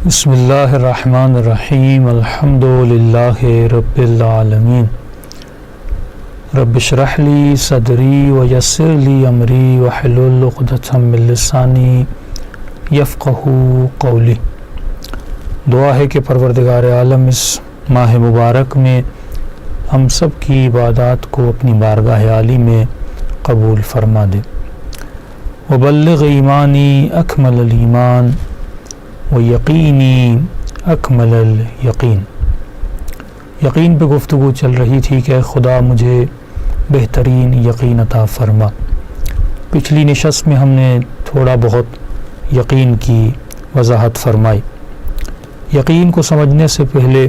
بسم اللہ الرحمن الرحیم الحمد للہ رب العالمین رب اشرح لی صدری ویسر لی امری واحلل عقدۃ من لسانی یفقہوا قولی۔ دعا ہے کہ پروردگار عالم اس ماہ مبارک میں ہم سب کی عبادات کو اپنی بارگاہ عالی میں قبول فرما دے۔ وبلغ ایمانی اکمل الایمان ویقینی اکمل الیقین۔ یقین پہ گفتگو چل رہی تھی کہ خدا مجھے بہترین یقین عطا فرما۔ پچھلی نشست میں ہم نے تھوڑا بہت یقین کی وضاحت فرمائی۔ یقین کو سمجھنے سے پہلے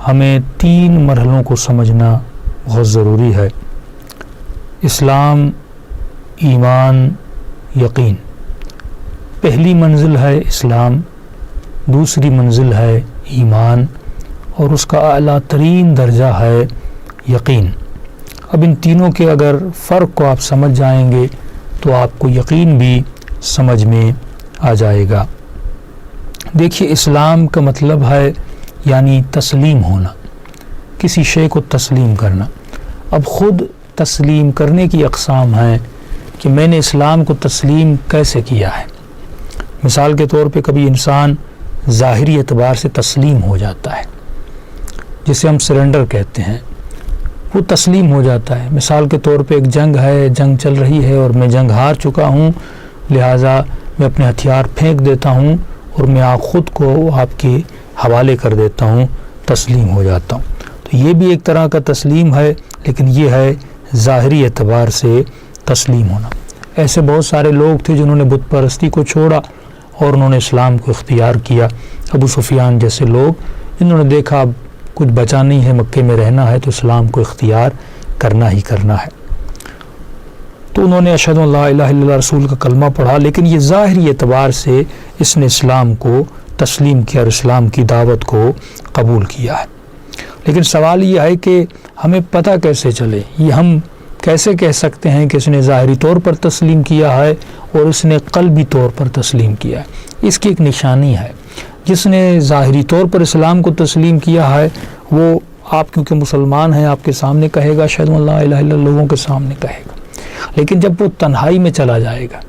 ہمیں 3 مرحلوں کو سمجھنا بہت ضروری ہے: اسلام، ایمان، یقین۔ پہلی منزل ہے اسلام، دوسری منزل ہے ایمان، اور اس کا اعلیٰ ترین درجہ ہے یقین۔ اب ان تینوں کے اگر فرق کو آپ سمجھ جائیں گے تو آپ کو یقین بھی سمجھ میں آ جائے گا۔ دیکھیے، اسلام کا مطلب ہے یعنی تسلیم ہونا، کسی شے کو تسلیم کرنا۔ اب خود تسلیم کرنے کی اقسام ہیں کہ میں نے اسلام کو تسلیم کیسے کیا ہے۔ مثال کے طور پہ کبھی انسان ظاہری اعتبار سے تسلیم ہو جاتا ہے، جسے ہم سرنڈر کہتے ہیں، وہ تسلیم ہو جاتا ہے۔ مثال کے طور پہ ایک جنگ ہے، جنگ چل رہی ہے اور میں جنگ ہار چکا ہوں، لہٰذا میں اپنے ہتھیار پھینک دیتا ہوں اور میں خود کو آپ کے حوالے کر دیتا ہوں، تسلیم ہو جاتا ہوں۔ تو یہ بھی ایک طرح کا تسلیم ہے، لیکن یہ ہے ظاہری اعتبار سے تسلیم ہونا۔ ایسے بہت سارے لوگ تھے جنہوں نے بت پرستی کو چھوڑا اور انہوں نے اسلام کو اختیار کیا۔ ابو سفیان جیسے لوگ، انہوں نے دیکھا اب کچھ بچا نہیں ہے، مکے میں رہنا ہے تو اسلام کو اختیار کرنا ہی کرنا ہے، تو انہوں نے اشہد ان لا الہ الا اللہ رسول کا کلمہ پڑھا، لیکن یہ ظاہری اعتبار سے اس نے اسلام کو تسلیم کیا اور اسلام کی دعوت کو قبول کیا ہے۔ لیکن سوال یہ ہے کہ ہمیں پتہ کیسے چلے، یہ ہم کیسے کہہ سکتے ہیں کہ اس نے ظاہری طور پر تسلیم کیا ہے اور اس نے قلبی طور پر تسلیم کیا ہے؟ اس کی ایک نشانی ہے، جس نے ظاہری طور پر اسلام کو تسلیم کیا ہے وہ آپ کیونکہ مسلمان ہیں آپ کے سامنے کہے گا، اشہد ان لا الہ الا اللہ لوگوں کے سامنے کہے گا، لیکن جب وہ تنہائی میں چلا جائے گا،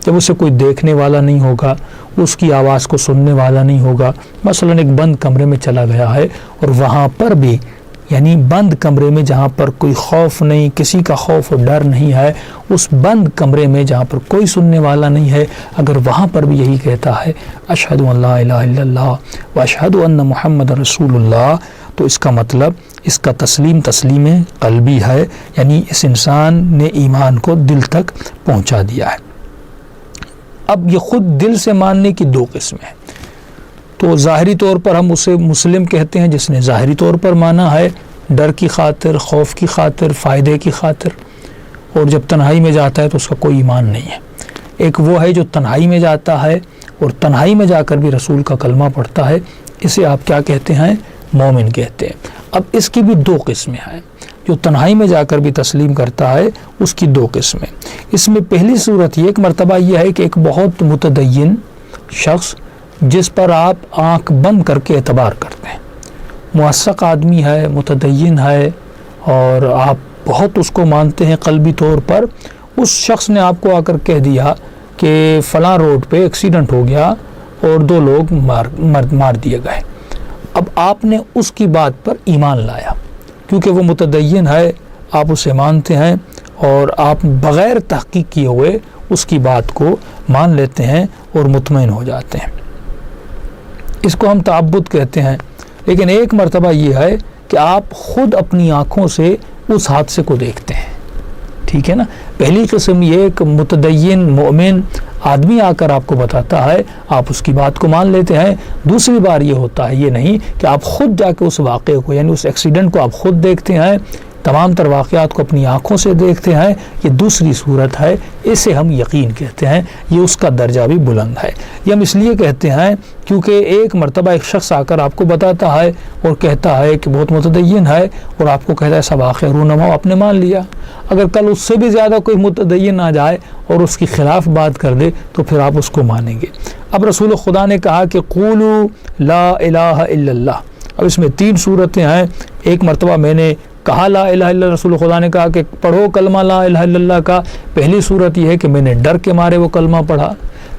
جب اسے کوئی دیکھنے والا نہیں ہوگا، اس کی آواز کو سننے والا نہیں ہوگا، مثلا ایک بند کمرے میں چلا گیا ہے اور وہاں پر بھی، یعنی بند کمرے میں جہاں پر کوئی خوف نہیں، کسی کا خوف و ڈر نہیں ہے، اس بند کمرے میں جہاں پر کوئی سننے والا نہیں ہے، اگر وہاں پر بھی یہی کہتا ہے اشہد ان لا الہ الا اللہ و اشہد ان محمد رسول اللہ، تو اس کا مطلب اس کا تسلیم قلبی ہے، یعنی اس انسان نے ایمان کو دل تک پہنچا دیا ہے۔ اب یہ خود دل سے ماننے کی 2 قسمیں ہیں۔ تو ظاہری طور پر ہم اسے مسلم کہتے ہیں، جس نے ظاہری طور پر مانا ہے ڈر کی خاطر، خوف کی خاطر، فائدے کی خاطر، اور جب تنہائی میں جاتا ہے تو اس کا کوئی ایمان نہیں ہے۔ ایک وہ ہے جو تنہائی میں جاتا ہے اور تنہائی میں جا کر بھی رسول کا کلمہ پڑھتا ہے، اسے آپ کیا کہتے ہیں؟ مومن کہتے ہیں۔ اب اس کی بھی 2 قسمیں ہیں۔ جو تنہائی میں جا کر بھی تسلیم کرتا ہے اس کی 2 قسمیں۔ اس میں پہلی صورت یہ، ایک مرتبہ یہ ہے کہ ایک بہت متدین شخص جس پر آپ آنکھ بند کر کے اعتبار کرتے ہیں، موثق آدمی ہے، متدین ہے اور آپ بہت اس کو مانتے ہیں قلبی طور پر، اس شخص نے آپ کو آ کر کہہ دیا کہ فلاں روڈ پہ ایکسیڈنٹ ہو گیا اور 2 لوگ مار دیے گئے۔ اب آپ نے اس کی بات پر ایمان لایا، کیونکہ وہ متدین ہے، آپ اسے مانتے ہیں اور آپ بغیر تحقیق کیے ہوئے اس کی بات کو مان لیتے ہیں اور مطمئن ہو جاتے ہیں۔ اس کو ہم تعبد کہتے ہیں۔ لیکن ایک مرتبہ یہ ہے کہ آپ خود اپنی آنکھوں سے اس حادثے کو دیکھتے ہیں، ٹھیک ہے نا۔ پہلی قسم یہ کہ متدین مومن آدمی آ کر آپ کو بتاتا ہے، آپ اس کی بات کو مان لیتے ہیں۔ دوسری بار یہ ہوتا ہے، یہ نہیں کہ آپ خود جا کے اس واقعے کو، یعنی اس ایکسیڈنٹ کو آپ خود دیکھتے ہیں، تمام تر واقعات کو اپنی آنکھوں سے دیکھتے ہیں، یہ دوسری صورت ہے، اسے ہم یقین کہتے ہیں، یہ اس کا درجہ بھی بلند ہے۔ یہ ہم اس لیے کہتے ہیں کیونکہ ایک مرتبہ ایک شخص آ کر آپ کو بتاتا ہے اور کہتا ہے کہ بہت متدین ہے، اور آپ کو کہتا ہے سب آخر رونما آپ نے مان لیا۔ اگر کل اس سے بھی زیادہ کوئی متدین آ جائے اور اس کی خلاف بات کر دے تو پھر آپ اس کو مانیں گے۔ اب رسول خدا نے کہا کہ قولوا لا الہ الا اللہ۔ اب اس میں 3 صورتیں ہیں۔ ایک مرتبہ میں نے کہا لا الہ الا اللہ، رسول خدا نے کہا کہ پڑھو کلمہ لا الہ الا اللہ کا۔ پہلی صورت یہ ہے کہ میں نے ڈر کے مارے وہ کلمہ پڑھا۔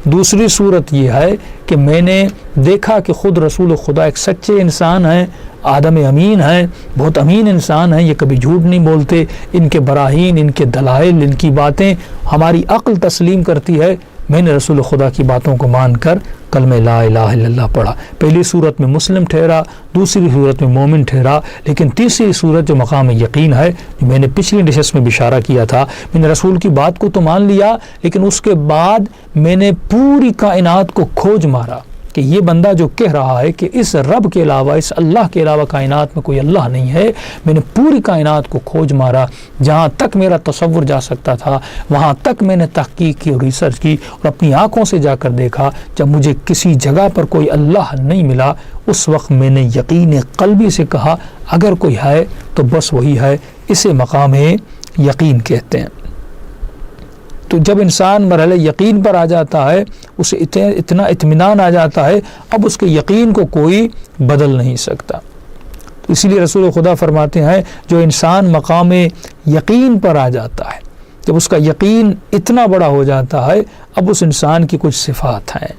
دوسری صورت یہ ہے کہ میں نے دیکھا کہ خود رسول خدا ایک سچے انسان ہیں، آدم امین ہیں، بہت امین انسان ہیں، یہ کبھی جھوٹ نہیں بولتے، ان کے براہین، ان کے دلائل، ان کی باتیں ہماری عقل تسلیم کرتی ہے۔ میں نے رسول خدا کی باتوں کو مان کر کلمہ لا الہ الا اللہ پڑھا۔ پہلی صورت میں مسلم ٹھہرا، دوسری صورت میں مومن ٹھہرا، لیکن تیسری صورت جو مقام یقین ہے، جو میں نے پچھلی نشست میں بھی اشارہ کیا تھا، میں نے رسول کی بات کو تو مان لیا، لیکن اس کے بعد میں نے پوری کائنات کو کھوج مارا کہ یہ بندہ جو کہہ رہا ہے کہ اس رب کے علاوہ، اس اللہ کے علاوہ کائنات میں کوئی اللہ نہیں ہے۔ میں نے پوری کائنات کو کھوج مارا، جہاں تک میرا تصور جا سکتا تھا وہاں تک میں نے تحقیق کی اور ریسرچ کی، اور اپنی آنکھوں سے جا کر دیکھا۔ جب مجھے کسی جگہ پر کوئی اللہ نہیں ملا، اس وقت میں نے یقین قلبی سے کہا اگر کوئی ہے تو بس وہی ہے۔ اسے مقام یقین کہتے ہیں۔ تو جب انسان مرحلہ یقین پر آ جاتا ہے، اسے اتنا اطمینان آ جاتا ہے، اب اس کے یقین کو کوئی بدل نہیں سکتا۔ تو اسی لیے رسول خدا فرماتے ہیں جو انسان مقام یقین پر آ جاتا ہے، جب اس کا یقین اتنا بڑا ہو جاتا ہے، اب اس انسان کی کچھ صفات ہیں،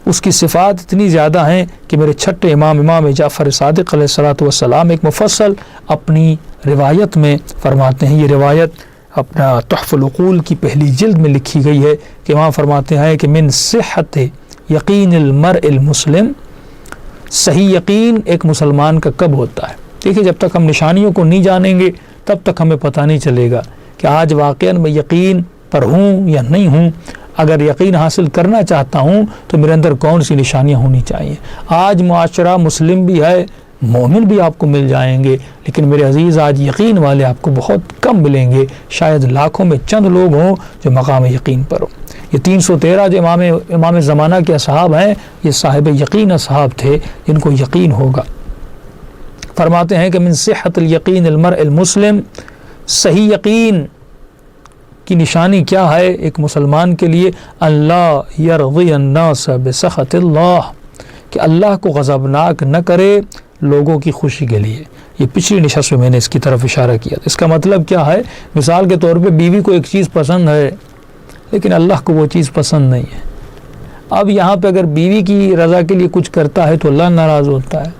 اس کی صفات اتنی زیادہ ہیں کہ میرے چھٹے امام جعفر صادق علیہ الصلوۃ والسلام ایک مفصل اپنی روایت میں فرماتے ہیں۔ یہ روایت اپنا تحف العقول کی پہلی جلد میں لکھی گئی ہے کہ وہاں فرماتے ہیں کہ من صحت یقین المرء المسلم، صحیح یقین ایک مسلمان کا کب ہوتا ہے؟ دیکھیے جب تک ہم نشانیوں کو نہیں جانیں گے تب تک ہمیں پتہ نہیں چلے گا کہ آج واقعاً میں یقین پر ہوں یا نہیں ہوں۔ اگر یقین حاصل کرنا چاہتا ہوں تو میرے اندر کون سی نشانیاں ہونی چاہیے؟ آج معاشرہ مسلم بھی ہے، مومن بھی آپ کو مل جائیں گے، لیکن میرے عزیز آج یقین والے آپ کو بہت کم ملیں گے، شاید لاکھوں میں چند لوگ ہوں جو مقام یقین پر ہوں۔ یہ 313 جو امام زمانہ کے اصحاب ہیں، یہ صاحب یقین اصحاب تھے جن کو یقین ہوگا۔ فرماتے ہیں کہ من صحت الیقین المرء المسلم، صحیح یقین کی نشانی کیا ہے ایک مسلمان کے لیے؟ اللہ یرضی الناس بسخط اللہ، کہ اللہ کو غضبناک نہ کرے لوگوں کی خوشی کے لیے۔ یہ پچھلی نشست میں میں نے اس کی طرف اشارہ کیا تھا۔ اس کا مطلب کیا ہے؟ مثال کے طور پہ بیوی کو ایک چیز پسند ہے لیکن اللہ کو وہ چیز پسند نہیں ہے۔ اب یہاں پہ اگر بیوی کی رضا کے لیے کچھ کرتا ہے تو اللہ ناراض ہوتا ہے،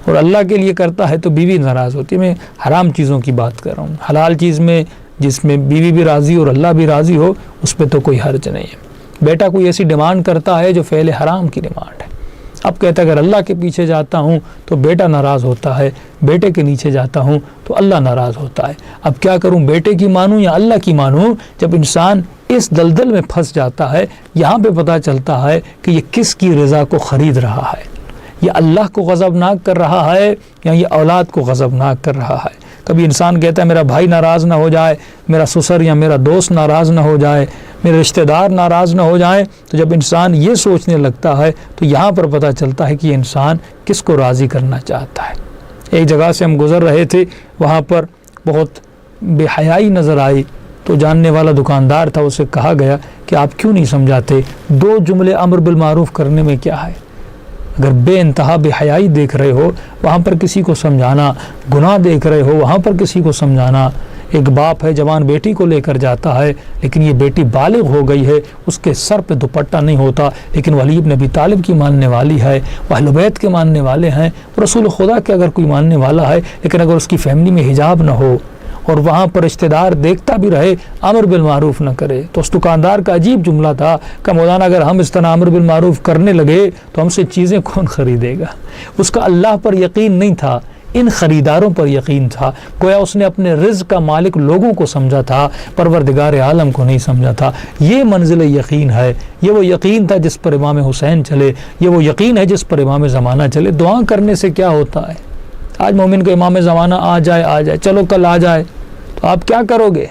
اور اللہ کے لیے کرتا ہے تو بیوی ناراض ہوتی ہے۔ میں حرام چیزوں کی بات کر رہا ہوں، حلال چیز میں جس میں بیوی بھی راضی اور اللہ بھی راضی ہو اس پہ تو کوئی حرج نہیں ہے۔ بیٹا کوئی ایسی ڈیمانڈ کرتا ہے جو فعل حرام کی ڈیمانڈ ہے، اب کہتا ہے اگر اللہ کے پیچھے جاتا ہوں تو بیٹا ناراض ہوتا ہے، بیٹے کے نیچے جاتا ہوں تو اللہ ناراض ہوتا ہے۔ اب کیا کروں، بیٹے کی مانوں یا اللہ کی مانوں؟ جب انسان اس دلدل میں پھنس جاتا ہے، یہاں پہ پتہ چلتا ہے کہ یہ کس کی رضا کو خرید رہا ہے، یہ اللہ کو غضبناک کر رہا ہے یا یہ اولاد کو غضبناک کر رہا ہے۔ کبھی انسان کہتا ہے میرا بھائی ناراض نہ ہو جائے، میرا سسر یا میرا دوست ناراض نہ ہو جائے، میرے رشتہ دار ناراض نہ ہو جائیں، تو جب انسان یہ سوچنے لگتا ہے تو یہاں پر پتہ چلتا ہے کہ یہ انسان کس کو راضی کرنا چاہتا ہے۔ ایک جگہ سے ہم گزر رہے تھے، وہاں پر بہت بے حیائی نظر آئی، تو جاننے والا دکاندار تھا، اسے کہا گیا کہ آپ کیوں نہیں سمجھاتے 2 جملے امر بالمعروف کرنے میں کیا ہے؟ اگر بے انتہا بے حیائی دیکھ رہے ہو وہاں پر کسی کو سمجھانا، گناہ دیکھ رہے ہو وہاں پر کسی کو سمجھانا۔ ایک باپ ہے جوان بیٹی کو لے کر جاتا ہے، لیکن یہ بیٹی بالغ ہو گئی ہے، اس کے سر پہ دوپٹہ نہیں ہوتا، لیکن وہ علی بن ابی طالب کی ماننے والی ہے، وہ اہل بیت کے ماننے والے ہیں، رسول خدا کے اگر کوئی ماننے والا ہے، لیکن اگر اس کی فیملی میں حجاب نہ ہو اور وہاں پر رشتہ دار دیکھتا بھی رہے امر بالمعروف نہ کرے، تو اس دکاندار کا عجیب جملہ تھا کہ مولانا اگر ہم اس طرح امر بالمعروف کرنے لگے تو ہم سے چیزیں کون خریدے گا؟ اس کا اللہ پر یقین نہیں تھا، ان خریداروں پر یقین تھا۔ گویا اس نے اپنے رزق کا مالک لوگوں کو سمجھا تھا، پروردگار عالم کو نہیں سمجھا تھا۔ یہ منزل یقین ہے، یہ وہ یقین تھا جس پر امام حسین چلے، یہ وہ یقین ہے جس پر امام زمانہ چلے۔ دعا کرنے سے کیا ہوتا ہے؟ آج مومن کا امام زمانہ آ جائے چلو کل آ جائے، تو آپ کیا کرو گے؟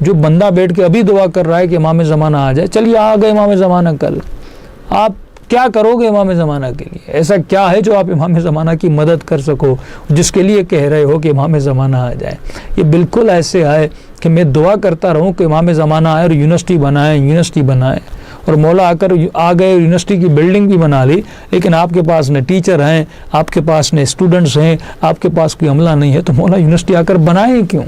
جو بندہ بیٹھ کے ابھی دعا کر رہا ہے کہ امام زمانہ آ جائے، چلیے آ گئے امام زمانہ کل، آپ کیا کرو گے امام زمانہ کے لیے؟ ایسا کیا ہے جو آپ امام زمانہ کی مدد کر سکو، جس کے لیے کہہ رہے ہو کہ امام زمانہ آ جائے؟ یہ بالکل ایسے ہے کہ میں دعا کرتا رہوں کہ امام زمانہ آئے اور یونیورسٹی بنائیں اور مولا آ کر آ گئے، یونیورسٹی کی بلڈنگ بھی بنا لی، لیکن آپ کے پاس نہ ٹیچر ہیں، آپ کے پاس نہ اسٹوڈنٹس ہیں، آپ کے پاس کوئی عملہ نہیں ہے، تو مولا یونیورسٹی آ کر بنائیں کیوں؟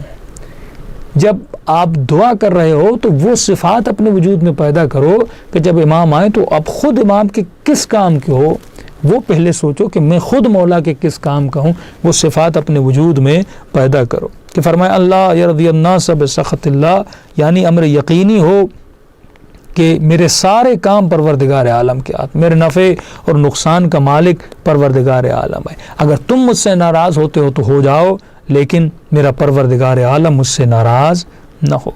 جب آپ دعا کر رہے ہو تو وہ صفات اپنے وجود میں پیدا کرو کہ جب امام آئے تو اب خود امام کے کس کام کے ہو، وہ پہلے سوچو کہ میں خود مولا کے کس کام کا ہوں، وہ صفات اپنے وجود میں پیدا کرو۔ کہ فرمایا اللہ یرضی الناس بسخط اللہ، یعنی امر یقینی ہو کہ میرے سارے کام پروردگار عالم کے ہاتھ، میرے نفع اور نقصان کا مالک پروردگار عالم ہے۔ اگر تم مجھ سے ناراض ہوتے ہو تو ہو جاؤ، لیکن میرا پروردگار عالم مجھ سے ناراض نہ ہو۔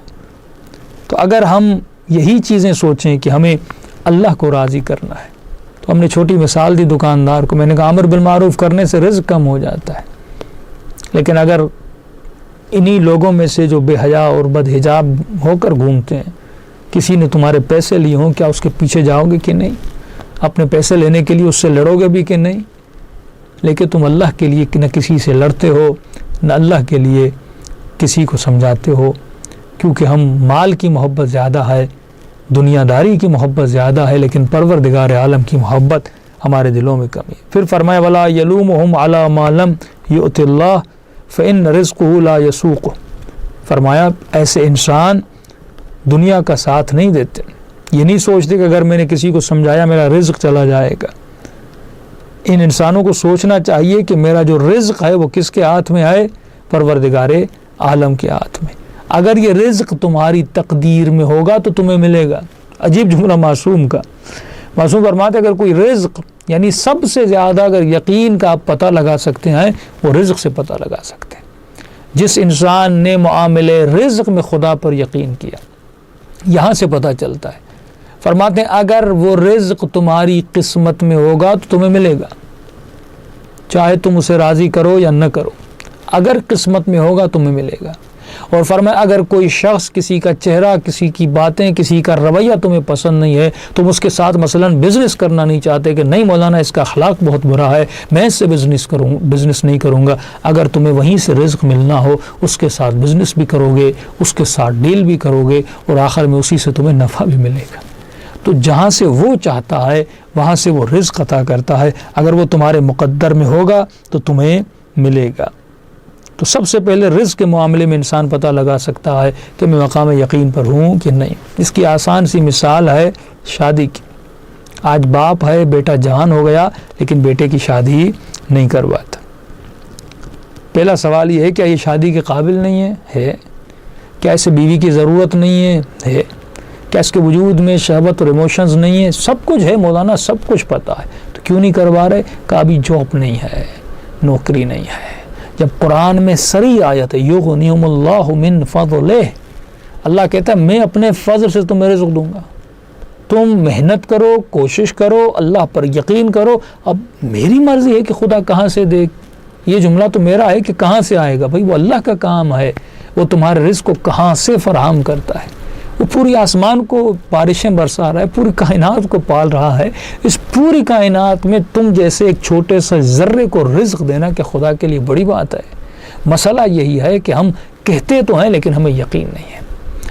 تو اگر ہم یہی چیزیں سوچیں کہ ہمیں اللہ کو راضی کرنا ہے، تو ہم نے چھوٹی مثال دی دکاندار کو، میں نے کہا امر بالمعروف کرنے سے رزق کم ہو جاتا ہے، لیکن اگر انہی لوگوں میں سے جو بے حیا اور بدحجاب ہو کر گھومتے ہیں، کسی نے تمہارے پیسے لیے ہوں، کیا اس کے پیچھے جاؤ گے کہ نہیں؟ اپنے پیسے لینے کے لیے اس سے لڑو گے بھی کہ نہیں؟ لیکن تم اللہ کے لیے نہ کسی سے لڑتے ہو، نہ اللہ کے لیے کسی کو سمجھاتے ہو، کیونکہ ہم مال کی محبت زیادہ ہے، دنیا داری کی محبت زیادہ ہے، لیکن پروردگار عالم کی محبت ہمارے دلوں میں کمی ہے۔ پھر فرمایا وَلَا يَلُومُهُمْ عَلَى مَا لَمْ يُؤْتِ اللَّهُ فَإِنَّ رِزْقُهُ لَا يَسُوقُهُ۔ فرمایا ایسے انسان دنیا کا ساتھ نہیں دیتے، یہ نہیں سوچتے کہ اگر میں نے کسی کو سمجھایا میرا رزق چلا جائے گا۔ ان انسانوں کو سوچنا چاہیے کہ میرا جو رزق ہے وہ کس کے ہاتھ میں ہے؟ پروردگار عالم کے ہاتھ میں۔ اگر یہ رزق تمہاری تقدیر میں ہوگا تو تمہیں ملے گا۔ عجیب جملہ معصوم کا، معصوم فرماتے اگر کوئی رزق، یعنی سب سے زیادہ اگر یقین کا آپ پتہ لگا سکتے ہیں وہ رزق سے پتہ لگا سکتے ہیں۔ جس انسان نے معاملے رزق میں خدا پر یقین کیا، یہاں سے پتہ چلتا ہے۔ فرماتے ہیں اگر وہ رزق تمہاری قسمت میں ہوگا تو تمہیں ملے گا، چاہے تم اسے راضی کرو یا نہ کرو، اگر قسمت میں ہوگا تمہیں ملے گا۔ اور فرمایا اگر کوئی شخص، کسی کا چہرہ، کسی کی باتیں، کسی کا رویہ تمہیں پسند نہیں ہے، تم اس کے ساتھ مثلاً بزنس کرنا نہیں چاہتے کہ نہیں مولانا اس کا اخلاق بہت برا ہے، میں اس سے بزنس نہیں کروں گا، اگر تمہیں وہیں سے رزق ملنا ہو اس کے ساتھ بزنس بھی کرو گے، اس کے ساتھ ڈیل بھی کرو گے، اور آخر میں اسی سے تمہیں نفع بھی ملے گا۔ تو جہاں سے وہ چاہتا ہے وہاں سے وہ رزق عطا کرتا ہے، اگر وہ تمہارے مقدر میں ہوگا تو تمہیں ملے گا۔ تو سب سے پہلے رزق کے معاملے میں انسان پتہ لگا سکتا ہے کہ میں مقام یقین پر ہوں کہ نہیں۔ اس کی آسان سی مثال ہے شادی کی۔ آج باپ ہے، بیٹا جوان ہو گیا لیکن بیٹے کی شادی نہیں کرواتا۔ پہلا سوال یہ ہے کیا یہ شادی کے قابل نہیں ہے؟ کیا اسے بیوی کی ضرورت نہیں ہے؟ کیا اس کے وجود میں شہوت اور ایموشنز نہیں ہے؟ سب کچھ ہے مولانا، سب کچھ پتہ ہے، تو کیوں نہیں کروا رہے؟ کہ ابھی جاب نہیں ہے، نوکری نہیں ہے۔ جب قرآن میں سری آیت ہے یغنیہم اللہ من فضلہ، اللہ کہتا ہے میں اپنے فضل سے تمہیں رزق دوں گا، تم محنت کرو، کوشش کرو، اللہ پر یقین کرو۔ اب میری مرضی ہے کہ خدا کہاں سے دے، یہ جملہ تو میرا ہے کہ کہاں سے آئے گا؟ بھائی وہ اللہ کا کام ہے، وہ تمہارے رزق کو کہاں سے فراہم کرتا ہے۔ وہ پوری آسمان کو بارشیں برسا رہا ہے، پوری کائنات کو پال رہا ہے، اس پوری کائنات میں تم جیسے ایک چھوٹے سے ذرے کو رزق دینا کہ خدا کے لیے بڑی بات ہے۔ مسئلہ یہی ہے کہ ہم کہتے تو ہیں لیکن ہمیں یقین نہیں ہے۔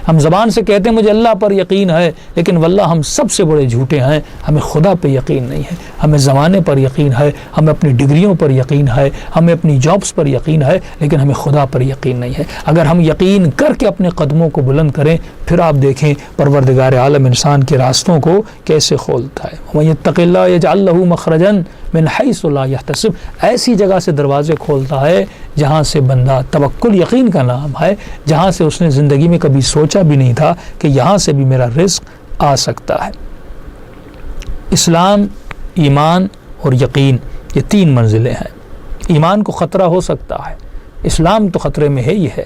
ہم زبان سے کہتے ہیں مجھے اللہ پر یقین ہے، لیکن واللہ ہم سب سے بڑے جھوٹے ہیں، ہمیں خدا پہ یقین نہیں ہے، ہمیں زمانے پر یقین ہے، ہمیں اپنی ڈگریوں پر یقین ہے، ہمیں اپنی جابس پر یقین ہے، لیکن ہمیں خدا پر یقین نہیں ہے۔ اگر ہم یقین کر کے اپنے قدموں کو بلند کریں پھر آپ دیکھیں پروردگار عالم انسان کے راستوں کو کیسے کھولتا ہے۔ وَمَن يَتَّقِ اللَّهَ يَجْعَل لَّهُ مَخْرَجًا مِنْ حَيْثُ لَا يَحْتَسِبُ، ایسی جگہ سے دروازے کھولتا ہے جہاں سے بندہ، توکل یقین کا نام ہے، جہاں سے اس نے زندگی میں کبھی سوچا بھی نہیں تھا کہ یہاں سے بھی میرا رزق آ سکتا ہے۔ اسلام، ایمان اور یقین یہ تین منزلیں ہیں۔ ایمان کو خطرہ ہو سکتا ہے، اسلام تو خطرے میں ہے ہی ہے،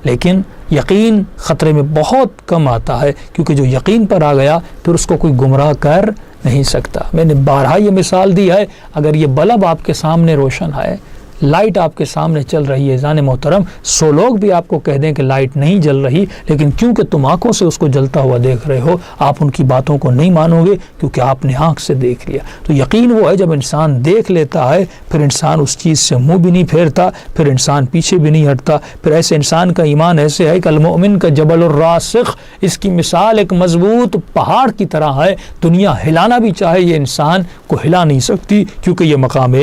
لیکن یقین خطرے میں بہت کم آتا ہے، کیونکہ جو یقین پر آ گیا پھر اس کو کوئی گمراہ کر نہیں سکتا۔ میں نے بارہا یہ مثال دی ہے، اگر یہ بلب آپ کے سامنے روشن ہے لائٹ آپ کے سامنے چل رہی ہے جان محترم، 100 لوگ بھی آپ کو کہہ دیں کہ لائٹ نہیں جل رہی، لیکن کیونکہ تم آنکھوں سے اس کو جلتا ہوا دیکھ رہے ہو، آپ ان کی باتوں کو نہیں مانو گے کیونکہ آپ نے آنکھ سے دیکھ لیا۔ تو یقین وہ ہے جب انسان دیکھ لیتا ہے پھر انسان اس چیز سے منہ بھی نہیں پھیرتا، پھر انسان پیچھے بھی نہیں ہٹتا، پھر ایسے انسان کا ایمان ایسے ہے کہ المؤمن کا جبل الراسخ، اس کی مثال ایک مضبوط پہاڑ کی طرح ہے، دنیا ہلانا بھی چاہے یہ انسان کو ہلا نہیں سکتی کیونکہ یہ مقام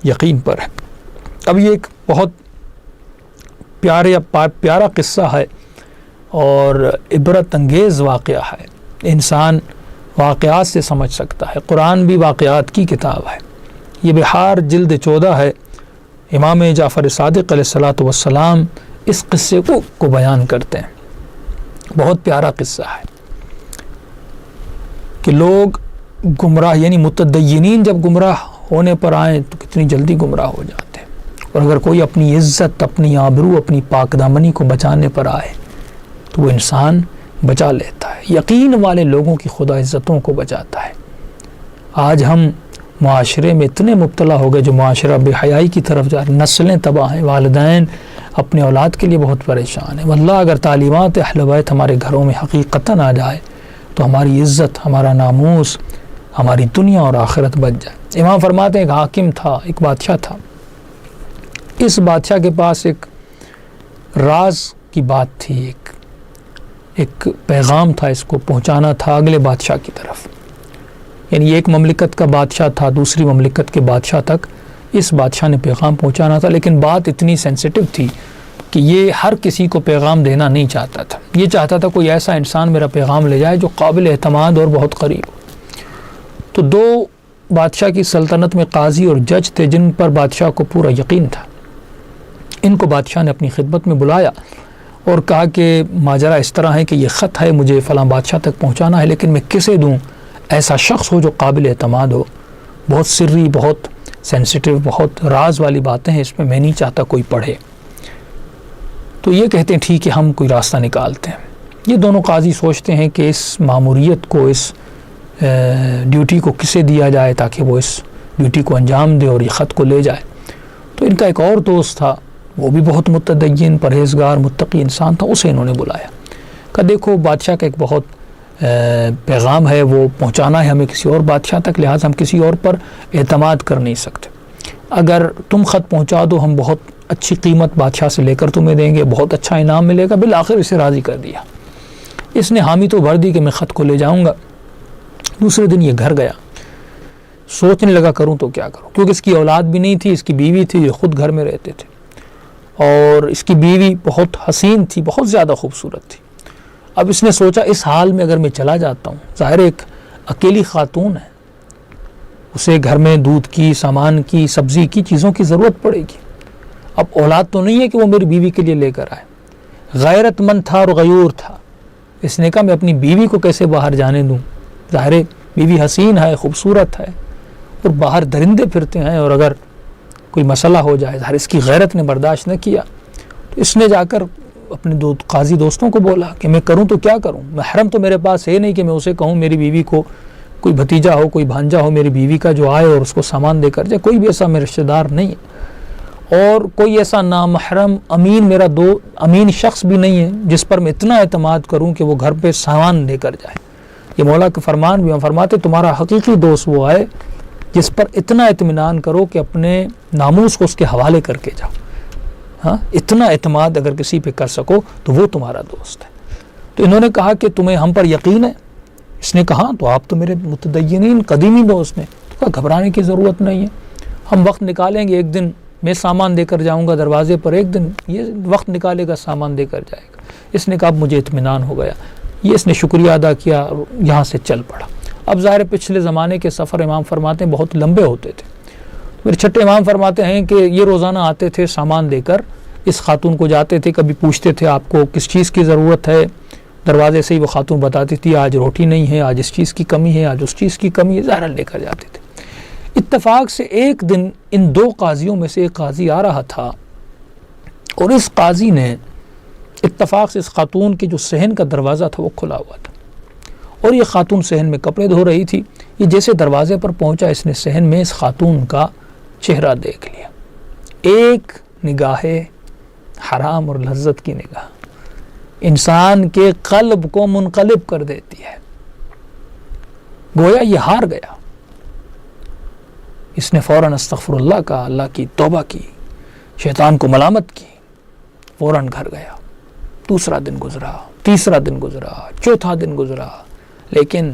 یقین پر ہے۔ اب یہ ایک بہت پیارا قصہ ہے اور عبرت انگیز واقعہ ہے، انسان واقعات سے سمجھ سکتا ہے۔ قرآن بھی واقعات کی کتاب ہے۔ یہ بحار جلد 14 ہے، امام جعفر صادق علیہ الصلاۃ والسلام اس قصے کو بیان کرتے ہیں۔ بہت پیارا قصہ ہے کہ لوگ گمراہ یعنی متدینین جب گمراہ ہونے پر آئیں تو کتنی جلدی گمراہ ہو جاتے ہیں، اور اگر کوئی اپنی عزت، اپنی آبرو، اپنی پاک دامنی کو بچانے پر آئے تو وہ انسان بچا لیتا ہے۔ یقین والے لوگوں کی خدا عزتوں کو بچاتا ہے۔ آج ہم معاشرے میں اتنے مبتلا ہو گئے، جو معاشرہ بے حیائی کی طرف جا رہے، نسلیں تباہ ہیں، والدین اپنے اولاد کے لیے بہت پریشان ہیں۔ واللہ اگر تعلیمات اہل بیت ہمارے گھروں میں حقیقتاً آ جائے تو ہماری عزت، ہمارا ناموس، ہماری دنیا اور آخرت بچ جائے۔ امام فرماتے ہیں ایک حاکم تھا، ایک بادشاہ تھا، اس بادشاہ کے پاس ایک راز کی بات تھی، ایک پیغام تھا، اس کو پہنچانا تھا اگلے بادشاہ کی طرف۔ یعنی ایک مملکت کا بادشاہ تھا، دوسری مملکت کے بادشاہ تک اس بادشاہ نے پیغام پہنچانا تھا، لیکن بات اتنی سینسیٹیو تھی کہ یہ ہر کسی کو پیغام دینا نہیں چاہتا تھا۔ یہ چاہتا تھا کوئی ایسا انسان میرا پیغام لے جائے جو قابل اعتماد اور بہت قریب ہو۔ تو 2 بادشاہ کی سلطنت میں قاضی اور جج تھے جن پر بادشاہ کو پورا یقین تھا۔ ان کو بادشاہ نے اپنی خدمت میں بلایا اور کہا کہ ماجرا اس طرح ہے کہ یہ خط ہے، مجھے فلاں بادشاہ تک پہنچانا ہے، لیکن میں کسے دوں؟ ایسا شخص ہو جو قابل اعتماد ہو، بہت سری، بہت سینسیٹیو، بہت راز والی باتیں ہیں، اس میں میں نہیں چاہتا کوئی پڑھے۔ تو یہ کہتے ہیں ٹھیک ہے، ہم کوئی راستہ نکالتے ہیں۔ یہ دونوں قاضی سوچتے ہیں کہ اس ماموریت کو، اس ڈیوٹی کو کسے دیا جائے تاکہ وہ اس ڈیوٹی کو انجام دے اور یہ خط کو لے جائے۔ تو ان کا ایک اور دوست تھا، وہ بھی بہت متدین، پرہیزگار، متقی انسان تھا، اسے انہوں نے بلایا، کہا دیکھو بادشاہ کا ایک بہت پیغام ہے، وہ پہنچانا ہے ہمیں کسی اور بادشاہ تک، لہٰذا ہم کسی اور پر اعتماد کر نہیں سکتے۔ اگر تم خط پہنچا دو، ہم بہت اچھی قیمت بادشاہ سے لے کر تمہیں دیں گے، بہت اچھا انعام ملے گا۔ بالآخر اسے راضی کر دیا، اس نے حامی تو بھر دی کہ میں خط کو لے جاؤں گا۔ دوسرے دن یہ گھر گیا، سوچنے لگا کروں تو کیا کروں، کیونکہ اس کی اولاد بھی نہیں تھی، اس کی بیوی تھی، یہ خود گھر میں رہتے تھے، اور اس کی بیوی بہت حسین تھی، بہت زیادہ خوبصورت تھی۔ اب اس نے سوچا اس حال میں اگر میں چلا جاتا ہوں، ظاہر ایک اکیلی خاتون ہے، اسے گھر میں دودھ کی، سامان کی، سبزی کی چیزوں کی ضرورت پڑے گی۔ اب اولاد تو نہیں ہے کہ وہ میری بیوی کے لیے لے کر آئے۔ غیرت مند تھا اور غیور تھا، اس نے کہا میں اپنی بیوی کو کیسے باہر جانے دوں؟ ظاہر بیوی حسین ہے، خوبصورت ہے، اور باہر درندے پھرتے ہیں، اور اگر کوئی مسئلہ ہو جائے، ظاہر اس کی غیرت نے برداشت نہ کیا۔ تو اس نے جا کر اپنے قاضی دوستوں کو بولا کہ میں کروں تو کیا کروں، محرم تو میرے پاس ہے نہیں کہ میں اسے کہوں میری بیوی کو، کوئی بھتیجا ہو، کوئی بھانجا ہو میری بیوی کا جو آئے اور اس کو سامان دے کر جائے، کوئی بھی ایسا میرا رشتہ دار نہیں ہے، اور کوئی ایسا نامحرم امین شخص بھی نہیں ہے جس پر میں اتنا اعتماد کروں کہ وہ گھر پہ سامان لے کر جائے۔ یہ مولا کا فرمان بھی، ہم فرماتے تمہارا حقیقی دوست وہ ہے جس پر اتنا اطمینان کرو کہ اپنے ناموس کو اس کے حوالے کر کے جاؤ۔ ہاں، اتنا اعتماد اگر کسی پہ کر سکو تو وہ تمہارا دوست ہے۔ تو انہوں نے کہا کہ تمہیں ہم پر یقین ہے؟ اس نے کہا تو آپ تو میرے متدینین قدیمی دوست ہیں۔ تو کہا گھبرانے کی ضرورت نہیں ہے، ہم وقت نکالیں گے، ایک دن میں سامان دے کر جاؤں گا دروازے پر، ایک دن یہ وقت نکالے گا، سامان دے کر جائے گا۔ اس نے کہا مجھے اطمینان ہو گیا۔ یہ اس نے شکریہ ادا کیا اور یہاں سے چل پڑا۔ اب ظاہر پچھلے زمانے کے سفر امام فرماتے ہیں بہت لمبے ہوتے تھے۔ میرے چھٹے امام فرماتے ہیں کہ یہ روزانہ آتے تھے سامان دے کر، اس خاتون کو جاتے تھے، کبھی پوچھتے تھے آپ کو کس چیز کی ضرورت ہے، دروازے سے ہی وہ خاتون بتاتی تھی آج روٹی نہیں ہے، آج اس چیز کی کمی ہے، آج اس چیز کی کمی ہے، ظاہر لے کر جاتے تھے۔ اتفاق سے ایک دن ان 2 قاضیوں میں سے ایک قاضی آ رہا تھا، اور اس قاضی نے اتفاق سے اس خاتون کے جو صحن کا دروازہ تھا وہ کھلا ہوا تھا، اور یہ خاتون صحن میں کپڑے دھو رہی تھی۔ یہ جیسے دروازے پر پہنچا، اس نے صحن میں اس خاتون کا چہرہ دیکھ لیا، ایک نگاہ حرام اور لذت کی نگاہ انسان کے قلب کو منقلب کر دیتی ہے. گویا یہ ہار گیا. اس نے فوراً استغفر اللہ کہا، اللہ کی توبہ کی، شیطان کو ملامت کی، فوراً گھر گیا. دوسرا دن گزرا، تیسرا دن گزرا، چوتھا دن گزرا، لیکن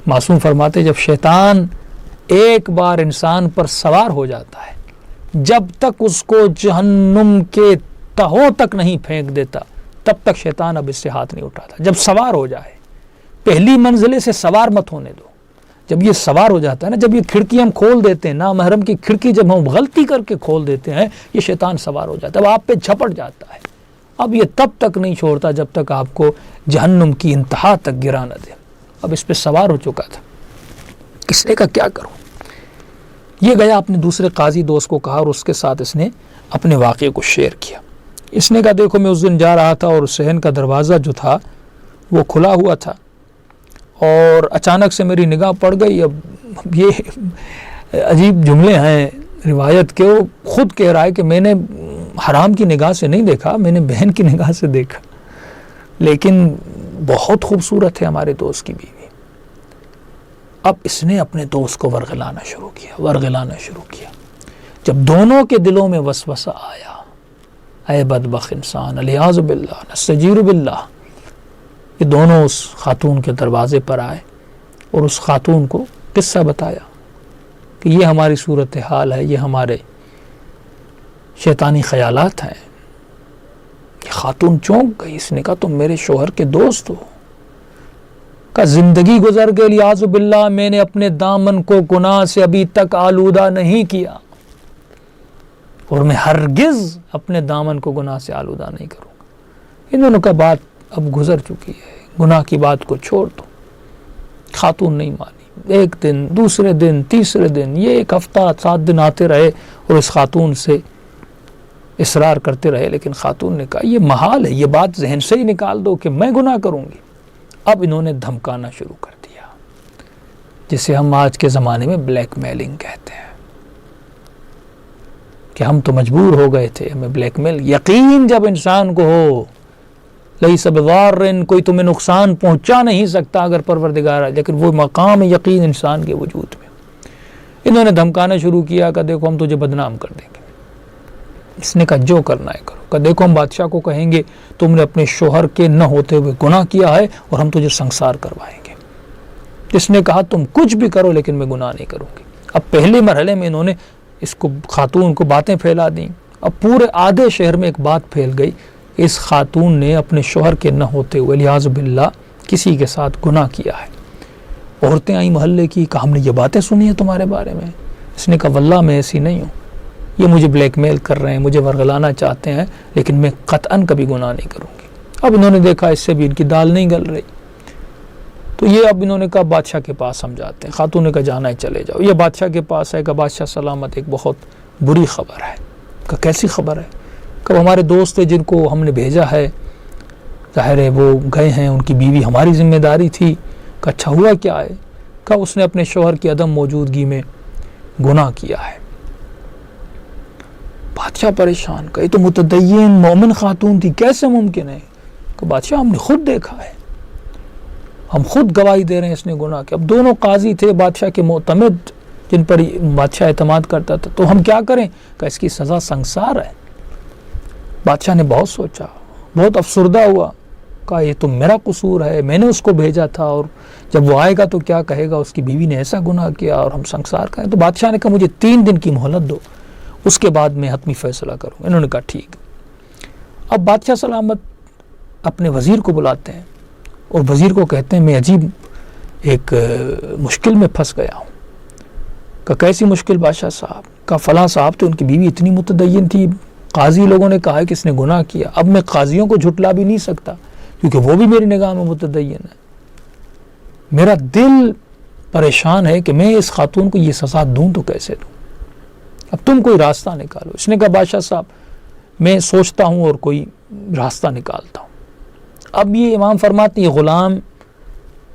معصوم فرماتے جب شیطان ایک بار انسان پر سوار ہو جاتا ہے، جب تک اس کو جہنم کے تہوں تک نہیں پھینک دیتا تب تک شیطان اب اس سے ہاتھ نہیں اٹھاتا. جب سوار ہو جائے، پہلی منزلے سے سوار مت ہونے دو. جب یہ سوار ہو جاتا ہے نا، جب یہ کھڑکی ہم کھول دیتے ہیں، نامحرم کی کھڑکی جب ہم غلطی کر کے کھول دیتے ہیں، یہ شیطان سوار ہو جاتا ہے، اب آپ پہ جھپٹ جاتا ہے. اب یہ تب تک نہیں چھوڑتا جب تک آپ کو جہنم کی انتہا تک گرا نہ دے. اب اس پہ سوار ہو چکا تھا. اس نے کہا کیا کروں؟ یہ گیا اپنے دوسرے قاضی دوست کو کہا اور اس کے ساتھ اس نے اپنے واقعے کو شیئر کیا. اس نے کہا دیکھو میں اس دن جا رہا تھا اور صحن کا دروازہ جو تھا وہ کھلا ہوا تھا اور اچانک سے میری نگاہ پڑ گئی. اب یہ عجیب جملے ہیں روایت کے. وہ خود کہہ رہا ہے کہ میں نے حرام کی نگاہ سے نہیں دیکھا، میں نے بہن کی نگاہ سے دیکھا، لیکن بہت خوبصورت ہے ہمارے دوست کی بیوی. اب اس نے اپنے دوست کو ورغلانا شروع کیا. جب دونوں کے دلوں میں وسوسہ آیا، اے بدبخت انسان، الیاذ باللہ، نستجیر باللہ، یہ دونوں اس خاتون کے دروازے پر آئے اور اس خاتون کو قصہ بتایا کہ یہ ہماری صورتحال ہے، یہ ہمارے شیطانی خیالات ہیں. یہ خاتون چونک گئی. اس نے کہا تم میرے شوہر کے دوست ہو. کہ زندگی گزر گئی الیاذ باللہ، میں نے اپنے دامن کو گناہ سے ابھی تک آلودہ نہیں کیا اور میں ہرگز اپنے دامن کو گناہ سے آلودہ نہیں کروں گا. ان دونوں کا بات اب گزر چکی ہے، گناہ کی بات کو چھوڑ دو. خاتون نہیں مانی. ایک دن، دوسرے دن، تیسرے دن، یہ ایک ہفتہ 7 دن آتے رہے اور اس خاتون سے اصرار کرتے رہے، لیکن خاتون نے کہا یہ محال ہے، یہ بات ذہن سے ہی نکال دو کہ میں گناہ کروں گی. اب انہوں نے دھمکانا شروع کر دیا، جسے ہم آج کے زمانے میں بلیک میلنگ کہتے ہیں، کہ ہم تو مجبور ہو گئے تھے، ہمیں بلیک میل. یقین جب انسان کو ہو لیس بضار، کوئی تمہیں نقصان پہنچا نہیں سکتا اگر پروردگار ہے، لیکن وہ مقام یقین انسان کے وجود میں. انہوں نے دھمکانا شروع کیا کہ دیکھو ہم تجھے بدنام کر دیں گے. اس نے کہا جو کرنا ہے کرو. کہ دیکھو ہم بادشاہ کو کہیں گے تم نے اپنے شوہر کے نہ ہوتے ہوئے گناہ کیا ہے اور ہم تجھے سنسار کروائیں گے. اس نے کہا تم کچھ بھی کرو لیکن میں گناہ نہیں کروں گی. اب پہلے مرحلے میں انہوں نے اس کو خاتون کو باتیں پھیلا دیں. اب پورے آدھے شہر میں ایک بات پھیل گئی، اس خاتون نے اپنے شوہر کے نہ ہوتے ہوئے الیاذ باللہ کسی کے ساتھ گناہ کیا ہے. عورتیں آئیں محلے کی، کہا ہم نے یہ باتیں سنی ہیں تمہارے بارے میں. اس نے کہا واللہ میں ایسی نہیں ہوں، یہ مجھے بلیک میل کر رہے ہیں، مجھے ورغلانا چاہتے ہیں، لیکن میں قطعاً کبھی گناہ نہیں کروں گی. اب انہوں نے دیکھا اس سے بھی ان کی دال نہیں گل رہی، تو یہ اب انہوں نے کہا بادشاہ کے پاس ہم جاتے ہیں. خاتون نے کہا جانا ہے چلے جاؤ. یہ بادشاہ کے پاس ہے کہ بادشاہ سلامت ایک بہت بری خبر ہے. کہ کیسی خبر ہے؟ کہ ہمارے دوست تھے جن کو ہم نے بھیجا ہے، ظاہر ہے وہ گئے ہیں، ان کی بیوی ہماری ذمہ داری تھی. کہ اچھا ہوا کیا ہے؟ کہ اس نے اپنے شوہر کی عدم موجودگی میں گناہ کیا ہے. بادشاہ پریشان، کہ یہ تو متدین مومن خاتون تھی، کیسے ممکن ہے؟ کہ بادشاہ ہم نے خود دیکھا ہے، ہم خود گواہی دے رہے ہیں اس نے گناہ کیا. اب دونوں قاضی تھے بادشاہ کے معتمد جن پر بادشاہ اعتماد کرتا تھا، تو ہم کیا کریں؟ کہ اس کی سزا سنگسار ہے. بادشاہ نے بہت سوچا، بہت افسردہ ہوا. کہا یہ تو میرا قصور ہے، میں نے اس کو بھیجا تھا، اور جب وہ آئے گا تو کیا کہے گا اس کی بیوی نے ایسا گناہ کیا اور ہم سنگسار کریں. تو بادشاہ نے کہا مجھے 3 دن کی مہلت دو، اس کے بعد میں حتمی فیصلہ کروں. انہوں نے کہا ٹھیک. اب بادشاہ سلامت اپنے وزیر کو بلاتے ہیں اور وزیر کو کہتے ہیں میں عجیب ایک مشکل میں پھنس گیا ہوں. کہ کیسی مشکل بادشاہ صاحب؟ کہ فلاں صاحب تو ان کی بیوی اتنی متدین تھی، قاضی لوگوں نے کہا ہے کہ اس نے گناہ کیا. اب میں قاضیوں کو جھٹلا بھی نہیں سکتا کیونکہ وہ بھی میری نگاہ میں متدین ہے. میرا دل پریشان ہے کہ میں اس خاتون کو یہ سزا دوں تو کیسے دوں؟ اب تم کوئی راستہ نکالو. اس نے کہا بادشاہ صاحب میں سوچتا ہوں اور کوئی راستہ نکالتا ہوں. اب یہ امام فرماتے یہ غلام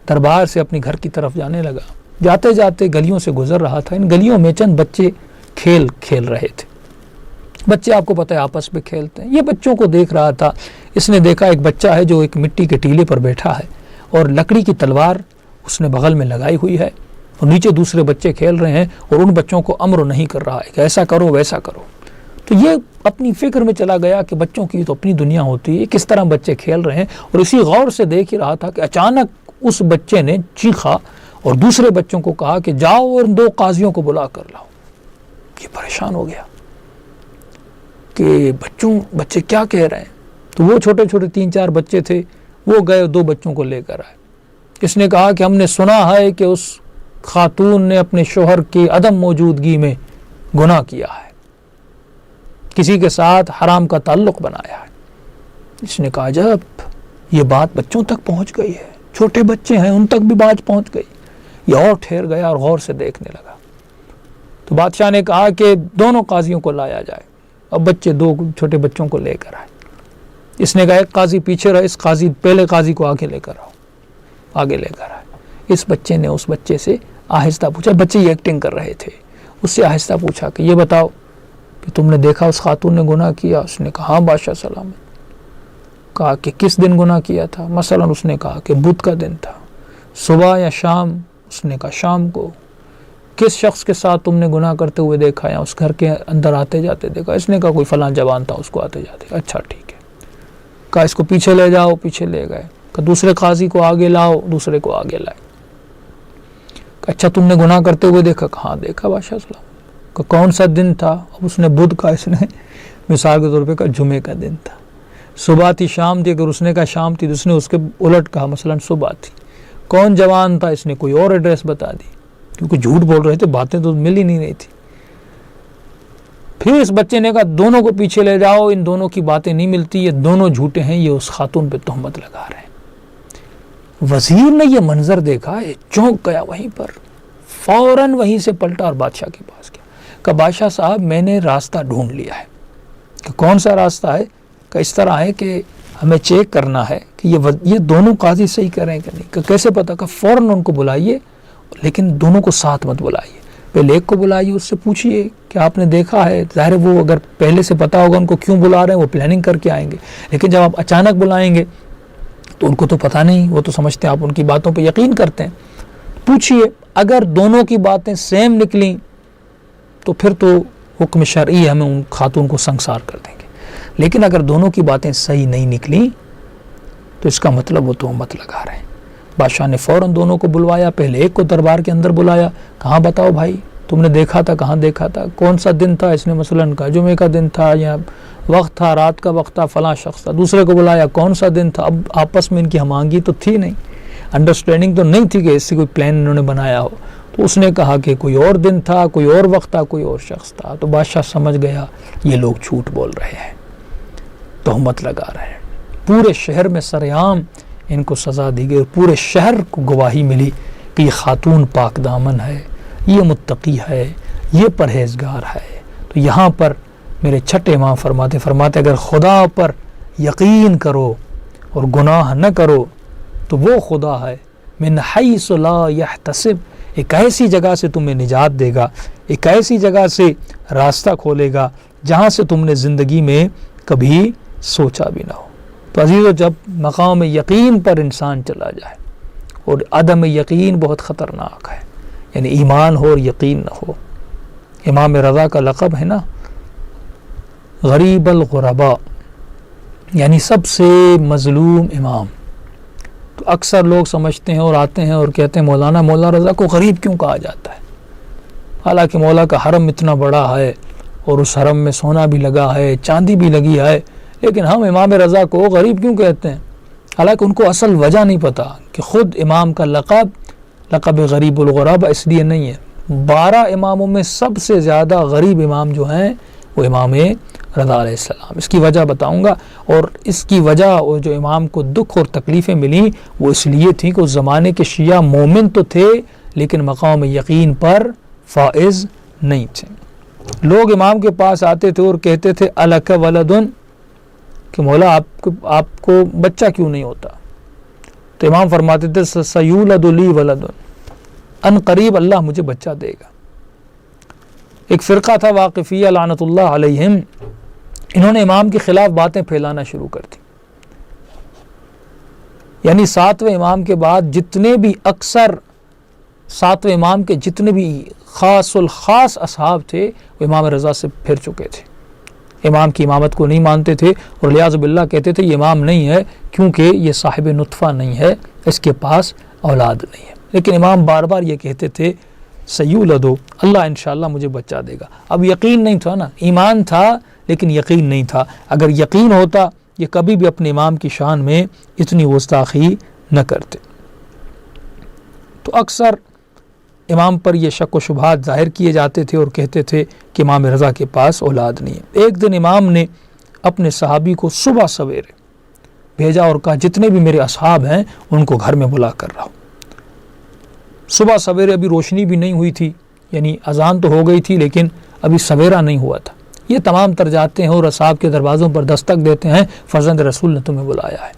دربار سے اپنے گھر کی طرف جانے لگا. جاتے جاتے گلیوں سے گزر رہا تھا. ان گلیوں میں چند بچے کھیل کھیل رہے تھے. بچے آپ کو پتہ ہے آپس میں کھیلتے ہیں. یہ بچوں کو دیکھ رہا تھا. اس نے دیکھا ایک بچہ ہے جو ایک مٹی کے ٹیلے پر بیٹھا ہے اور لکڑی کی تلوار اس نے بغل میں لگائی ہوئی ہے اور نیچے دوسرے بچے کھیل رہے ہیں اور ان بچوں کو امر نہیں کر رہا ہے کہ ایسا کرو ویسا کرو. تو یہ اپنی فکر میں چلا گیا کہ بچوں کی تو اپنی دنیا ہوتی ہے, کس طرح بچے کھیل رہے ہیں, اور اسی غور سے دیکھ ہی رہا تھا کہ اچانک اس بچے نے چیخا اور دوسرے بچوں کو کہا کہ جاؤ اور 2 قاضیوں کو بلا کر لاؤ. یہ پریشان ہو گیا کہ بچے کیا کہہ رہے ہیں. تو وہ چھوٹے چھوٹے 3-4 بچے تھے, وہ گئے 2 بچوں کو لے کر آئے. اس نے کہا کہ ہم نے سنا ہے کہ اس خاتون نے اپنے شوہر کی عدم موجودگی میں گناہ کیا ہے, کسی کے ساتھ حرام کا تعلق بنایا ہے. اس نے کہا جب یہ بات بچوں تک پہنچ گئی ہے, چھوٹے بچے ہیں ان تک بھی بات پہنچ گئی. یہ اور ٹھہر گیا اور غور سے دیکھنے لگا. تو بادشاہ نے کہا کہ دونوں قاضیوں کو لایا جائے. اب بچے 2 چھوٹے بچوں کو لے کر آئے. اس نے کہا ایک قاضی پیچھے رہا, اس پہلے قاضی کو آگے لے کر آؤ. آگے لے کر آئے. اس بچے نے اس بچے سے آہستہ پوچھا, بچے یہ ایکٹنگ کر رہے تھے, اس سے آہستہ پوچھا کہ یہ بتاؤ کہ تم نے دیکھا اس خاتون نے گناہ کیا؟ اس نے کہا ہاں بادشاہ سلامت. کہا کہ کس دن گناہ کیا تھا؟ مثلا اس نے کہا کہ بدھ کا دن تھا. صبح یا شام؟ اس نے کہا شام کو. کس شخص کے ساتھ تم نے گناہ کرتے ہوئے دیکھا یا اس گھر کے اندر آتے جاتے دیکھا؟ اس نے کہا کوئی فلاں جوان تھا, اس کو آتے جاتے. اچھا ٹھیک ہے. کہا اس کو پیچھے لے جاؤ. پیچھے لے گئے. کہا دوسرے قاضی کو آگے لاؤ. دوسرے کو آگے لائے. کہا اچھا تم نے گناہ کرتے ہوئے دیکھا؟ کہاں دیکھا بادشاہ سلام. کہ کون سا دن تھا؟ اب اس نے بدھ کا, اس نے مثال کے طور پہ کہا جمعے کا دن تھا. صبح تھی شام تھی؟ اگر اس نے کہا شام تھی تو اس نے اس کے الٹ کہا مثلا صبح تھی. کون جوان تھا؟ اس نے کوئی اور ایڈریس بتا دی, کیونکہ جھوٹ بول رہے تھے, باتیں تو مل ہی نہیں رہی تھی. پھر اس بچے نے کہا دونوں کو پیچھے لے جاؤ, ان دونوں کی باتیں نہیں ملتی, یہ دونوں جھوٹے ہیں, یہ اس خاتون پہ تہمت لگا رہے ہیں. وزیر نے یہ منظر دیکھا, یہ چونک گیا وہیں پر, فوراً وہیں سے پلٹا اور بادشاہ کے پاس گیا. کہ بادشاہ صاحب میں نے راستہ ڈھونڈ لیا ہے. کہ کون سا راستہ ہے؟ کہ اس طرح ہے کہ ہمیں چیک کرنا ہے کہ یہ دونوں قاضی صحیح کریں کہ نہیں. کہ کیسے پتا؟ کہ فوراً ان کو بلائیے, لیکن دونوں کو ساتھ مت بلائیے. پہلے ایک کو بلائیے, اس سے پوچھئے کہ آپ نے دیکھا ہے. ظاہر ہے وہ اگر پہلے سے پتا ہوگا ان کو کیوں بلا رہے ہیں, وہ پلاننگ کر کے آئیں گے. لیکن جب آپ اچانک بلائیں گے تو ان کو تو پتہ نہیں, وہ تو سمجھتے ہیں آپ ان کی باتوں پہ یقین کرتے ہیں. پوچھئے, اگر دونوں کی باتیں سیم نکلیں تو پھر تو حکم شرعی ہمیں ان خاتون کو سنگسار کر دیں گے. لیکن اگر دونوں کی باتیں صحیح نہیں نکلیں تو اس کا مطلب وہ تہمت لگا رہے ہیں. بادشاہ نے فوراً دونوں کو بلوایا. پہلے ایک کو دربار کے اندر بلایا. کہاں بتاؤ بھائی تم نے دیکھا تھا؟ کہاں دیکھا تھا؟ کون سا دن تھا؟ اس نے مثلاً کہا جمعے کا دن تھا, یا وقت تھا رات کا وقت تھا, فلاں شخص تھا. دوسرے کو بلایا, کون سا دن تھا؟ اب آپس میں ان کی ہم آہنگی تو تھی نہیں, انڈرسٹینڈنگ تو نہیں تھی کہ اس سے کوئی پلان انہوں نے بنایا ہو. تو اس نے کہا کہ کوئی اور دن تھا, کوئی اور وقت تھا, کوئی اور شخص تھا. تو بادشاہ سمجھ گیا یہ لوگ جھوٹ بول رہے ہیں, تہمت لگا رہے ہیں. پورے شہر میں سرعام ان کو سزا دی گئی, اور پورے شہر کو گواہی ملی کہ یہ خاتون پاک دامن ہے, یہ متقی ہے, یہ پرہیزگار ہے. تو یہاں پر میرے چھٹے امام فرماتے اگر خدا پر یقین کرو اور گناہ نہ کرو تو وہ خدا ہے من حیث لا یحتسب, ایک ایسی جگہ سے تمہیں نجات دے گا, ایک ایسی جگہ سے راستہ کھولے گا جہاں سے تم نے زندگی میں کبھی سوچا بھی نہ ہو. تو عزیزو, جب مقام یقین پر انسان چلا جائے, اور عدم یقین بہت خطرناک ہے, یعنی ایمان ہو اور یقین نہ ہو. امام رضا کا لقب ہے نا غریب الغرباء, یعنی سب سے مظلوم امام. تو اکثر لوگ سمجھتے ہیں اور آتے ہیں اور کہتے ہیں مولانا رضا کو غریب کیوں کہا جاتا ہے؟ حالانکہ مولا کا حرم اتنا بڑا ہے اور اس حرم میں سونا بھی لگا ہے, چاندی بھی لگی ہے, لیکن ہم امام رضا کو غریب کیوں کہتے ہیں؟ حالانکہ ان کو اصل وجہ نہیں پتا کہ خود امام کا لقب غریب الغرباء اس لیے نہیں ہے. 12 اماموں میں سب سے زیادہ غریب امام جو ہیں وہ امام رضا علیہ السلام. اس کی وجہ بتاؤں گا, اور اس کی وجہ اور جو امام کو دکھ اور تکلیفیں ملیں وہ اس لیے تھیں کہ اس زمانے کے شیعہ مومن تو تھے لیکن مقام یقین پر فائز نہیں تھے. لوگ امام کے پاس آتے تھے اور کہتے تھے الک ولدن, کہ مولا آپ کو بچہ کیوں نہیں ہوتا؟ تو امام فرماتے تھے سیولد لی ولدن, ان قریب اللہ مجھے بچہ دے گا. ایک فرقہ تھا واقفیہ لعنت اللہ علیہم، انہوں نے امام کے خلاف باتیں پھیلانا شروع کر دی. یعنی ساتویں امام کے بعد جتنے بھی اکثر ساتویں امام کے جتنے بھی خاص الخاص اصحاب تھے وہ امام رضا سے پھر چکے تھے، امام کی امامت کو نہیں مانتے تھے اور لیاذ باللہ کہتے تھے یہ امام نہیں ہے کیونکہ یہ صاحب نطفہ نہیں ہے، اس کے پاس اولاد نہیں ہے. لیکن امام بار بار یہ کہتے تھے سیولدو، اللہ انشاءاللہ مجھے بچا دے گا. اب یقین نہیں تھا نا، ایمان تھا لیکن یقین نہیں تھا. اگر یقین ہوتا یہ کبھی بھی اپنے امام کی شان میں اتنی گستاخی نہ کرتے. تو اکثر امام پر یہ شک و شبہات ظاہر کیے جاتے تھے اور کہتے تھے کہ امام رضا کے پاس اولاد نہیں ہے. ایک دن امام نے اپنے صحابی کو صبح سویرے بھیجا اور کہا جتنے بھی میرے اصحاب ہیں ان کو گھر میں بلا کر رہا. صبح سویرے ابھی روشنی بھی نہیں ہوئی تھی، یعنی اذان تو ہو گئی تھی لیکن ابھی سویرا نہیں ہوا تھا. یہ تمام تر جاتے ہیں اور اصحاب کے دروازوں پر دستک دیتے ہیں، فرزند رسول نے تمہیں بلایا ہے.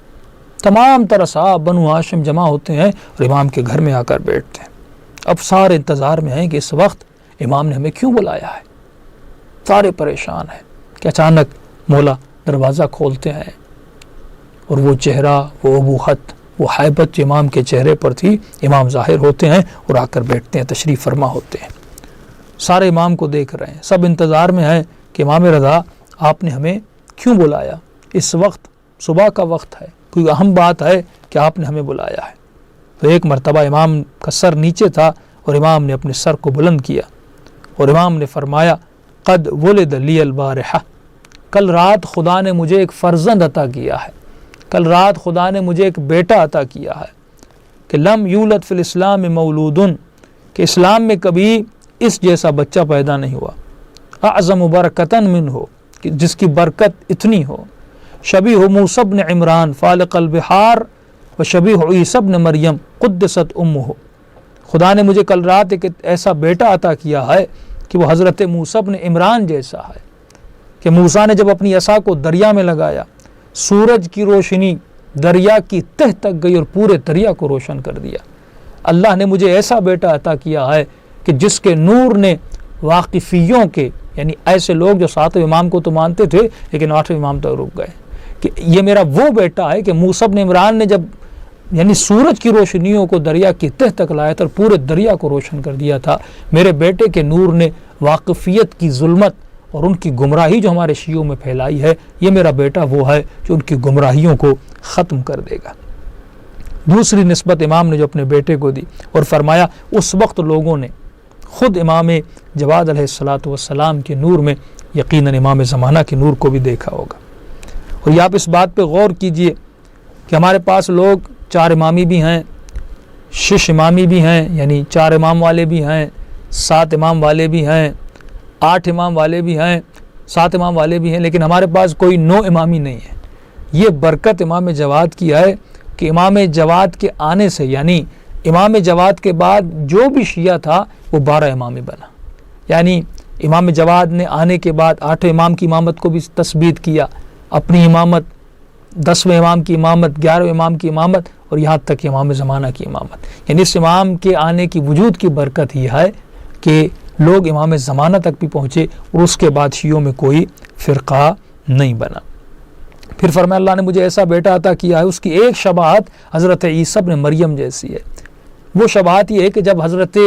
تمام تر اصحاب بنو ہاشم جمع ہوتے ہیں اور امام کے گھر میں آ کر بیٹھتے ہیں. اب سارے انتظار میں ہیں کہ اس وقت امام نے ہمیں کیوں بلایا ہے. سارے پریشان ہیں کہ اچانک مولا دروازہ کھولتے ہیں اور وہ چہرہ، وہ ابوحت، وہ حیبت جو امام کے چہرے پر تھی، امام ظاہر ہوتے ہیں اور آ کر بیٹھتے ہیں، تشریف فرما ہوتے ہیں. سارے امام کو دیکھ رہے ہیں، سب انتظار میں ہیں کہ امام رضا آپ نے ہمیں کیوں بلایا. اس وقت صبح کا وقت ہے، کوئی اہم بات ہے کہ آپ نے ہمیں بلایا ہے. تو ایک مرتبہ امام کا سر نیچے تھا اور امام نے اپنے سر کو بلند کیا اور امام نے فرمایا قد ولد لی البارحہ، کل رات خدا نے مجھے ایک فرزند عطا کیا ہے، کل رات خدا نے مجھے ایک بیٹا عطا کیا ہے کہ لم یولد فی الاسلام مولود، کہ اسلام میں کبھی اس جیسا بچہ پیدا نہیں ہوا. اعظم برکتن من ہو، کہ جس کی برکت اتنی ہو. شبیہ موسیٰ بن عمران فالق البحار و شبیہ عیسیٰ بن مریم قدست امہ. خدا نے مجھے کل رات ایک ایسا بیٹا عطا کیا ہے کہ وہ حضرت موسیٰ بن عمران جیسا ہے کہ موسیٰ نے جب اپنی عصا کو دریا میں لگایا، سورج کی روشنی دریا کی تہ تک گئی اور پورے دریا کو روشن کر دیا. اللہ نے مجھے ایسا بیٹا عطا کیا ہے کہ جس کے نور نے واقفیوں کے، یعنی ایسے لوگ جو ساتویں امام کو تو مانتے تھے لیکن آٹھویں امام تک رک گئے، کہ یہ میرا وہ بیٹا ہے کہ موسیٰ بن عمران نے جب یعنی سورج کی روشنیوں کو دریا کی تہ تک لایا تھا اور پورے دریا کو روشن کر دیا تھا. میرے بیٹے کے نور نے واقفیت کی ظلمت اور ان کی گمراہی جو ہمارے شیعوں میں پھیلائی ہے، یہ میرا بیٹا وہ ہے جو ان کی گمراہیوں کو ختم کر دے گا. دوسری نسبت امام نے جو اپنے بیٹے کو دی اور فرمایا اس وقت لوگوں نے خود امام جواد علیہ الصلاۃ والسلام کے نور میں یقیناً امام زمانہ کے نور کو بھی دیکھا ہوگا. اور یہ آپ اس بات پہ غور کیجئے کہ ہمارے پاس لوگ 4 امامی بھی ہیں، 6 امامی بھی ہیں، یعنی 4 امام والے بھی ہیں، 7 امام والے بھی ہیں، 8 امام والے بھی ہیں، 7 امام والے بھی ہیں، لیکن ہمارے پاس کوئی 9 امامی نہیں ہے. یہ برکت امام جواد کی ہے کہ امام جواد کے آنے سے، یعنی امام جواد کے بعد جو بھی شیعہ تھا وہ 12 امامی بنا. یعنی امام جواد نے آنے کے بعد 8 امام کی امامت کو بھی تثبیت کیا، اپنی امامت، 10ویں امام کی امامت، 11ویں امام کی امامت اور یہاں تک کہ امام زمانہ کی امامت. یعنی اس امام کے آنے کی وجود کی برکت یہ ہے کہ لوگ امام زمانہ تک بھی پہنچے اور اس کے بعد شیعوں میں کوئی فرقہ نہیں بنا. پھر فرمایا اللہ نے مجھے ایسا بیٹا عطا کیا ہے، اس کی ایک شباہت حضرت عیسیٰ بن مریم جیسی ہے. وہ شباہت یہ ہے کہ جب حضرت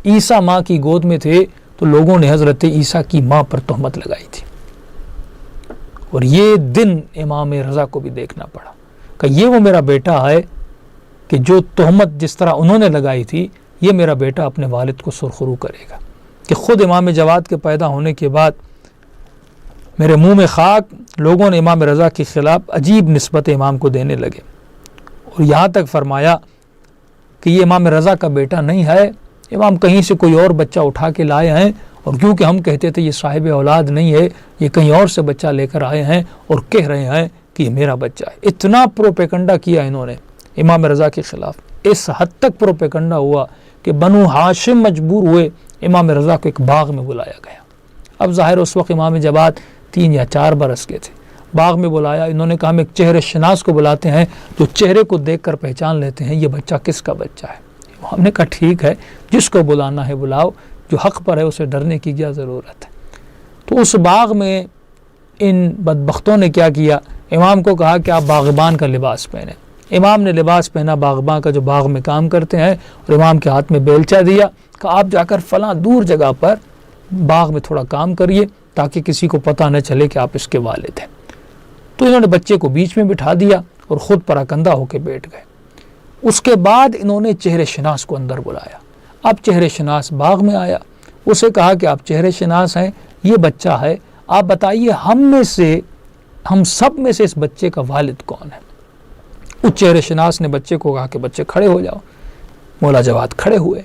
عیسیٰ ماں کی گود میں تھے تو لوگوں نے حضرت عیسیٰ کی ماں پر تہمت لگائی تھی، اور یہ دن امام رضا کو بھی دیکھنا پڑا کہ یہ وہ میرا بیٹا ہے کہ جو تہمت جس طرح انہوں نے لگائی تھی یہ میرا بیٹا اپنے والد کو سرخرو کرے گا. کہ خود امام جواد کے پیدا ہونے کے بعد میرے منہ میں خاک لوگوں نے امام رضا کے خلاف عجیب نسبت امام کو دینے لگے، اور یہاں تک فرمایا کہ یہ امام رضا کا بیٹا نہیں ہے، امام کہیں سے کوئی اور بچہ اٹھا کے لائے ہیں، اور کیونکہ ہم کہتے تھے یہ صاحب اولاد نہیں ہے، یہ کہیں اور سے بچہ لے کر آئے ہیں اور کہہ رہے ہیں کہ یہ میرا بچہ ہے. اتنا پروپیگنڈا کیا انہوں نے امام رضا کے خلاف، اس حد تک پروپیگنڈا ہوا کہ بنو ہاشم مجبور ہوئے امام رضا کو ایک باغ میں بلایا گیا. اب ظاہر اس وقت امام جواد 3 یا 4 برس کے تھے. باغ میں بلایا، انہوں نے کہا ہم ایک چہرے شناس کو بلاتے ہیں جو چہرے کو دیکھ کر پہچان لیتے ہیں یہ بچہ کس کا بچہ ہے. ہم نے کہا ٹھیک ہے، جس کو بلانا ہے بلاؤ، جو حق پر ہے اسے ڈرنے کی کیا ضرورت ہے؟ تو اس باغ میں ان بدبختوں نے کیا کیا، امام کو کہا کہ آپ باغبان کا لباس پہنیں۔ امام نے لباس پہنا باغبان کا جو باغ میں کام کرتے ہیں، اور امام کے ہاتھ میں بیلچہ دیا کہ آپ جا کر فلاں دور جگہ پر باغ میں تھوڑا کام کریے تاکہ کسی کو پتہ نہ چلے کہ آپ اس کے والد ہیں۔ تو انہوں نے بچے کو بیچ میں بٹھا دیا اور خود پراکندہ ہو کے بیٹھ گئے۔ اس کے بعد انہوں نے چہرے شناس کو اندر بلایا۔ اب چہرے شناس باغ میں آیا، اسے کہا کہ آپ چہرے شناس ہیں، یہ بچہ ہے، آپ بتائیے ہم سب میں سے اس بچے کا والد کون ہے؟ اس چہرے شناس نے بچے کو کہا کہ بچے کھڑے ہو جاؤ۔ مولا جواد کھڑے ہوئے،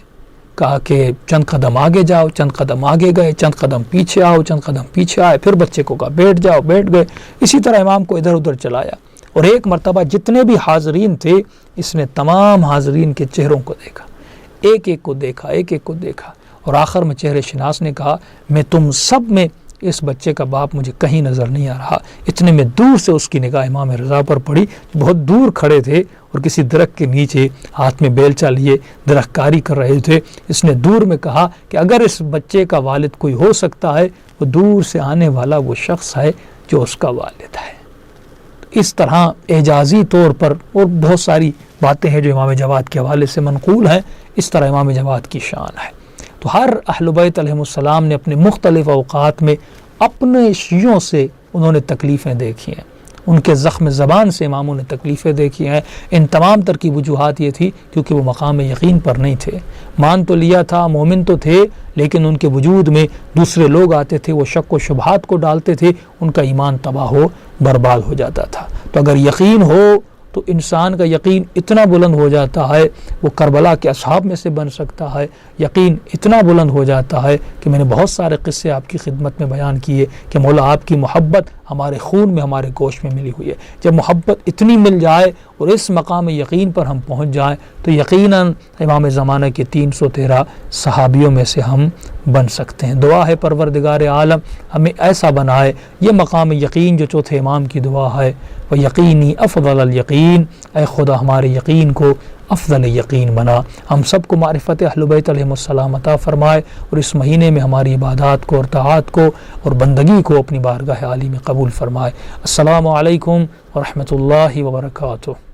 کہا کہ چند قدم آگے جاؤ، چند قدم آگے گئے، چند قدم پیچھے آؤ، چند قدم پیچھے آئے، پھر بچے کو کہا بیٹھ جاؤ، بیٹھ گئے۔ اسی طرح امام کو ادھر ادھر چلایا، اور ایک مرتبہ جتنے بھی حاضرین تھے اس نے تمام حاضرین کے چہروں کو دیکھا، ایک ایک کو دیکھا، ایک ایک کو دیکھا، اور آخر میں چہرے شناس نے کہا میں تم سب میں اس بچے کا باپ مجھے کہیں نظر نہیں آ رہا۔ اتنے میں دور سے اس کی نگاہ امام رضا پر پڑی، بہت دور کھڑے تھے اور کسی درخت کے نیچے ہاتھ میں بیلچہ لیے درخت کاری کر رہے تھے۔ اس نے دور میں کہا کہ اگر اس بچے کا والد کوئی ہو سکتا ہے وہ دور سے آنے والا وہ شخص ہے جو اس کا والد ہے۔ اس طرح اعجازی طور پر، اور بہت ساری باتیں ہیں جو امام جواد کے حوالے سے منقول ہیں، اس طرح امام جواد کی شان ہے۔ تو ہر اہل بیت علیہ السلام نے اپنے مختلف اوقات میں اپنے شیعوں سے انہوں نے تکلیفیں دیکھی ہیں، ان کے زخم زبان سے اماموں نے تکلیفیں دیکھی ہیں۔ ان تمام تر کی وجوہات یہ تھی کیونکہ وہ مقام یقین پر نہیں تھے، مان تو لیا تھا، مومن تو تھے، لیکن ان کے وجود میں دوسرے لوگ آتے تھے، وہ شک و شبہات کو ڈالتے تھے، ان کا ایمان تباہ و برباد ہو جاتا تھا۔ تو اگر یقین ہو تو انسان کا یقین اتنا بلند ہو جاتا ہے وہ کربلا کے اصحاب میں سے بن سکتا ہے، یقین اتنا بلند ہو جاتا ہے کہ میں نے بہت سارے قصے آپ کی خدمت میں بیان کیے کہ مولا آپ کی محبت ہمارے خون میں، ہمارے گوشت میں ملی ہوئی ہے۔ جب محبت اتنی مل جائے اور اس مقام یقین پر ہم پہنچ جائیں تو یقیناً امام زمانہ کے 313 صحابیوں میں سے ہم بن سکتے ہیں۔ دعا ہے پروردگار عالم ہمیں ایسا بنائے، یہ مقام یقین جو چوتھے امام کی دعا ہے، وہ یقینی افضل الیقین، اے خدا ہمارے یقین کو افضل یقین بنا، ہم سب کو معرفت اہل بیت علیہ السلام عطا فرمائے، اور اس مہینے میں ہماری عبادات کو اور طاعات کو اور بندگی کو اپنی بارگاہ عالی میں قبول فرمائے۔ السلام علیکم ورحمۃ اللہ وبرکاتہ۔